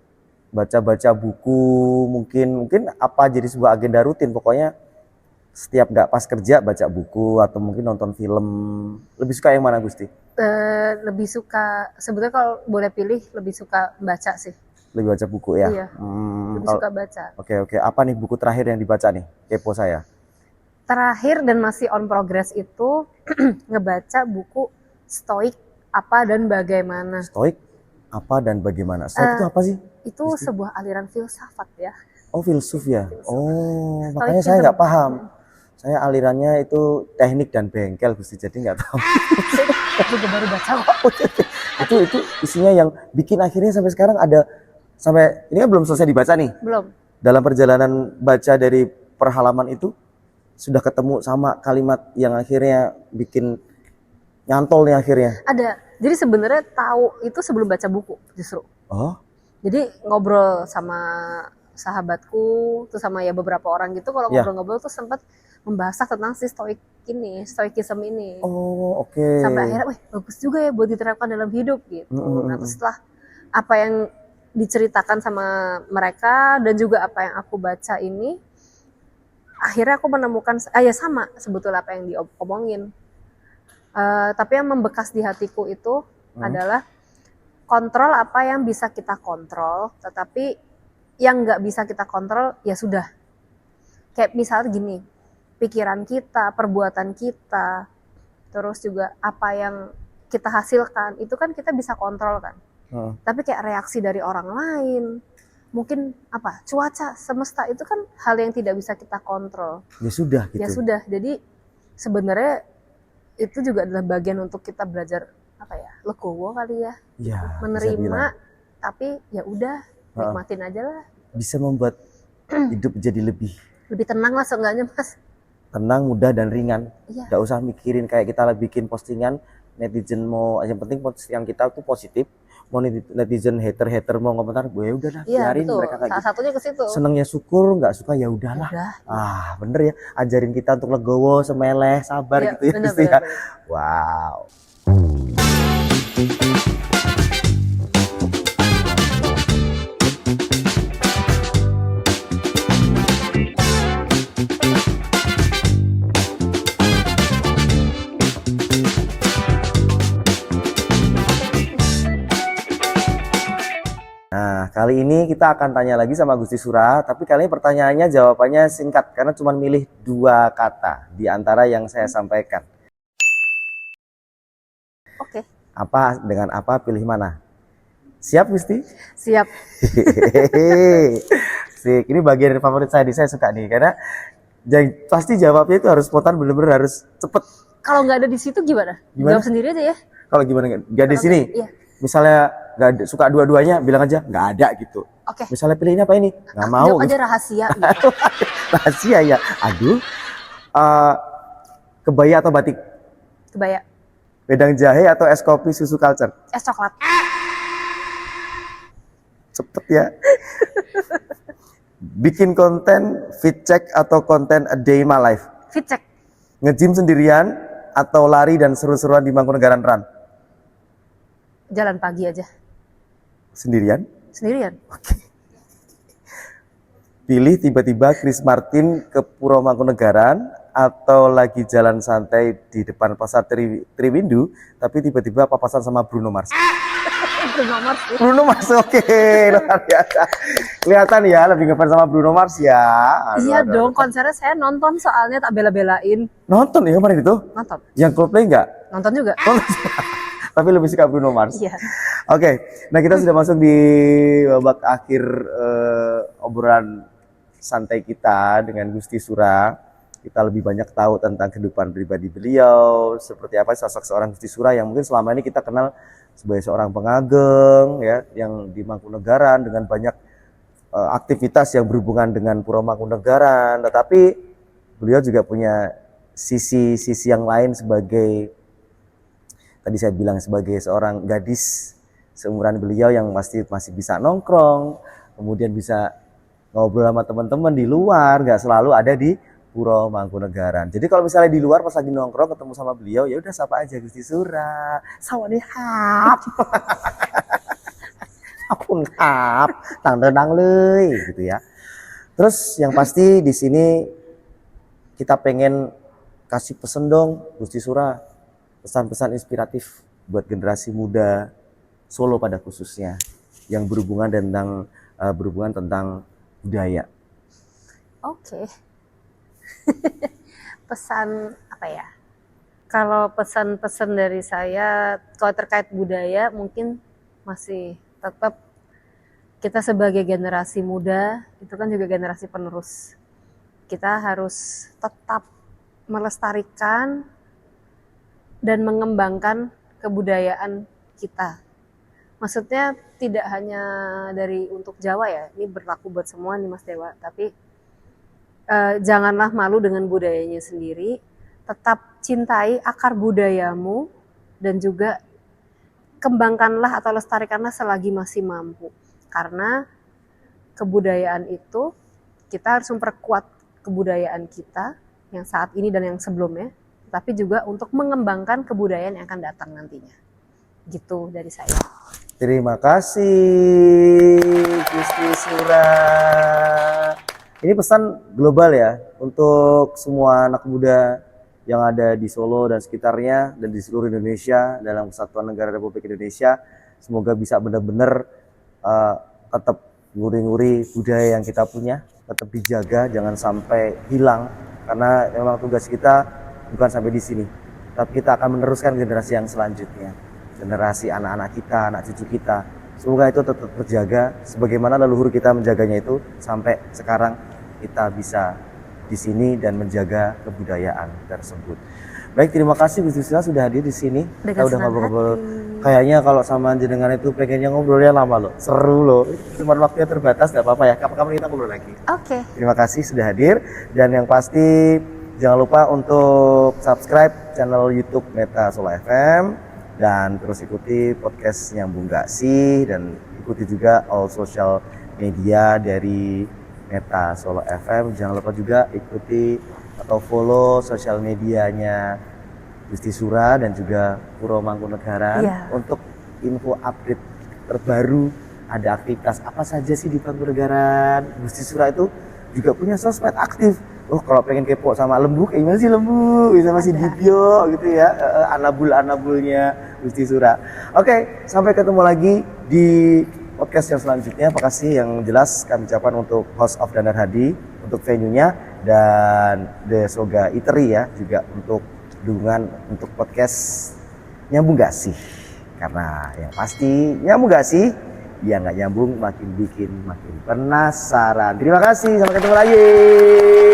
baca-baca buku, mungkin apa jadi sebuah agenda rutin, pokoknya setiap nggak pas kerja baca buku atau mungkin nonton film, lebih suka yang mana Gusti? Lebih suka, sebetulnya kalau boleh pilih lebih suka baca sih. Lebih baca buku ya? Iya, lebih suka baca. Oke. Apa nih buku terakhir yang dibaca nih? Kepo saya. Terakhir dan masih on progress itu ngebaca buku Stoik Apa dan Bagaimana. Stoik apa dan bagaimana? Stoik itu apa sih? Itu sebuah aliran filsafat ya. Oh filsuf ya? Oh makanya Stoicism. saya nggak paham. Saya alirannya itu teknik dan bengkel Gusti, jadi nggak tahu. Saya juga baru baca kok. itu isinya yang bikin akhirnya sampai sekarang ada, sampai ini kan belum selesai dibaca nih. Belum. Dalam perjalanan baca dari per halaman itu sudah ketemu sama kalimat yang akhirnya bikin nyantol nih akhirnya. Ada. Jadi sebenarnya tahu itu sebelum baca buku justru. Oh, Jadi ngobrol sama sahabatku, terus sama ya beberapa orang gitu, kalau Ya. ngobrol-ngobrol tuh sempat membahas tentang si stoikism ini. oh oke. Sampai akhirnya, wih bagus juga ya buat diterapkan dalam hidup gitu. Nah terus setelah apa yang diceritakan sama mereka dan juga apa yang aku baca ini, akhirnya aku menemukan, ya sama sebetulnya apa yang diomongin. Tapi yang membekas di hatiku itu adalah kontrol apa yang bisa kita kontrol, tetapi yang nggak bisa kita kontrol ya sudah. Kayak misalnya gini, pikiran kita, perbuatan kita, terus juga apa yang kita hasilkan, itu kan kita bisa kontrol kan. Tapi kayak reaksi dari orang lain, mungkin apa, cuaca, semesta itu kan hal yang tidak bisa kita kontrol. Ya sudah gitu. Ya sudah, jadi sebenarnya itu juga adalah bagian untuk kita belajar apa ya, legowo kali ya, Ya, bisa menerima, bilang. tapi ya udah nikmatin aja lah, Bisa membuat hidup jadi lebih lebih tenang lah seenggaknya Mas. tenang, mudah dan ringan. Iya. Nggak usah mikirin kayak kita bikin postingan netizen mau, yang penting postingan kita tuh positif. Mau netizen hater mau komentar, gue ya udah lah, Iya biarin betul. mereka kayak Salah gitu. satunya ke situ. Senengnya syukur, nggak suka ya udahlah. Udah. Bener ya, ajarin kita untuk legowo, semeleh, sabar Iya, gitu ya, bener, Gusti ya. bener. Wow. Nah, kali ini kita akan tanya lagi sama Gusti Surah, tapi kali ini pertanyaannya jawabannya singkat karena cuma milih 2 kata di antara yang saya sampaikan. Oke. Apa dengan apa, pilih mana? Siap Gusti? Siap. Sik, ini bagian favorit saya, saya suka nih karena pasti jawabnya itu harus spontan, bener-bener harus cepet. Kalau nggak ada di situ gimana? Gimana? Jawab sendiri aja ya. Kalau gimana nggak di sini? Iya. Misalnya nggak suka dua-duanya, bilang aja nggak ada gitu. Oke. Misalnya pilih ini apa ini? Nggak mau. Jawab aja rahasia. Gitu. Rahasia ya. Aduh. Kebaya atau batik? Kebaya. Wedang jahe atau es kopi susu culture? Es coklat. Cepet ya. Bikin konten fit check atau konten a day in my life? Fit check. Nge-gym sendirian atau lari dan seru-seruan di Mangkunegaran Run? Jalan pagi aja. Sendirian? Sendirian. Oke. Pilih tiba-tiba Chris Martin ke Puro Mangkunegaran atau lagi jalan santai di depan pasar Triwindu tapi tiba-tiba papasan sama Bruno Mars? Bruno Mars. Bruno Mars, oke. Luar biasa. Kelihatan ya lebih ngefans sama Bruno Mars ya. Iya dong, konsernya saya nonton soalnya tak bela-belain. Nonton ya kemarin itu? Nonton. Yang Coldplay enggak? Nonton juga. Tapi lebih suka Bruno Mars. Iya. Oke, nah kita sudah masuk di babak akhir obrolan santai kita dengan Gusti Sura. Kita lebih banyak tahu tentang kehidupan pribadi beliau, seperti apa sosok seorang Gusti Sura yang mungkin selama ini kita kenal sebagai seorang pengageng ya, yang di Mangkunegaran dengan banyak aktivitas yang berhubungan dengan Puro Mangkunegaran. Tetapi beliau juga punya sisi-sisi yang lain sebagai, tadi saya bilang, sebagai seorang gadis seumuran beliau yang masih bisa nongkrong, kemudian bisa ngobrol sama teman-teman di luar, nggak selalu ada di Puro Mangkunegaran. Jadi kalau misalnya di luar pas lagi nongkrong ketemu sama beliau, ya udah sapa aja Gusti Sura. Sawadihap. Apungkap, tang leuy gitu ya. Terus yang pasti di sini kita pengen kasih pesen dong Gusti Sura, pesan-pesan inspiratif buat generasi muda Solo pada khususnya yang berhubungan tentang budaya. Oke. Pesan apa ya? Kalau pesan-pesan dari saya kalau terkait budaya mungkin masih tetap kita sebagai generasi muda itu kan juga generasi penerus. Kita harus tetap melestarikan dan mengembangkan kebudayaan kita. Maksudnya tidak hanya dari untuk Jawa ya, ini berlaku buat semua nih Mas Dewa, tapi janganlah malu dengan budayanya sendiri, tetap cintai akar budayamu dan juga kembangkanlah atau lestarikanlah selagi masih mampu. Karena kebudayaan itu kita harus memperkuat kebudayaan kita yang saat ini dan yang sebelumnya, tapi juga untuk mengembangkan kebudayaan yang akan datang nantinya. Gitu dari saya. Terima kasih Gusti Sura. Ini pesan global ya untuk semua anak muda yang ada di Solo dan sekitarnya dan di seluruh Indonesia dalam Kesatuan Negara Republik Indonesia. Semoga bisa benar-benar tetap nguri-nguri budaya yang kita punya, tetap dijaga, jangan sampai hilang. Karena memang tugas kita bukan sampai di sini, tapi kita akan meneruskan generasi yang selanjutnya, generasi anak-anak kita, anak cucu kita. Semoga itu tetap terjaga sebagaimana leluhur kita menjaganya itu sampai sekarang kita bisa di sini dan menjaga kebudayaan tersebut. Baik, terima kasih Gusti Sura sudah hadir di sini. Kita udah ngobrol-ngobrol. Kayaknya kalau sama jenengan itu pengennya ngobrolnya lama loh, seru loh. Cuma waktunya terbatas, nggak apa-apa ya. Kapan-kapan kita ngobrol lagi. Oke. Terima kasih sudah hadir dan yang pasti jangan lupa untuk subscribe channel YouTube Meta Solo FM. Dan terus ikuti podcast Nyambung Gak Sih dan ikuti juga all social media dari Meta Solo FM. Jangan lupa juga ikuti atau follow sosial medianya Gusti Sura dan juga Puro Mangkunegaran untuk info update terbaru. Ada aktivitas apa saja sih di Mangkunegaran. Gusti Sura itu juga punya sosmed aktif. Oh, kalau pengen kepo sama Lembu, kayak gimana sih Lembu? Bisa masih di bio gitu ya, anabul-anabulnya Gusti Sura. Oke, sampai ketemu lagi di podcast yang selanjutnya. Makasih yang jelas kami ucapkan untuk host of Dandar Hadi, untuk venue-nya, dan The Soga Eatery ya, juga untuk dukungan untuk podcast Nyambung Gak Sih. Karena yang pasti Nyambung Gak Sih yang nggak nyambung makin bikin makin penasaran. Terima kasih, sampai ketemu lagi.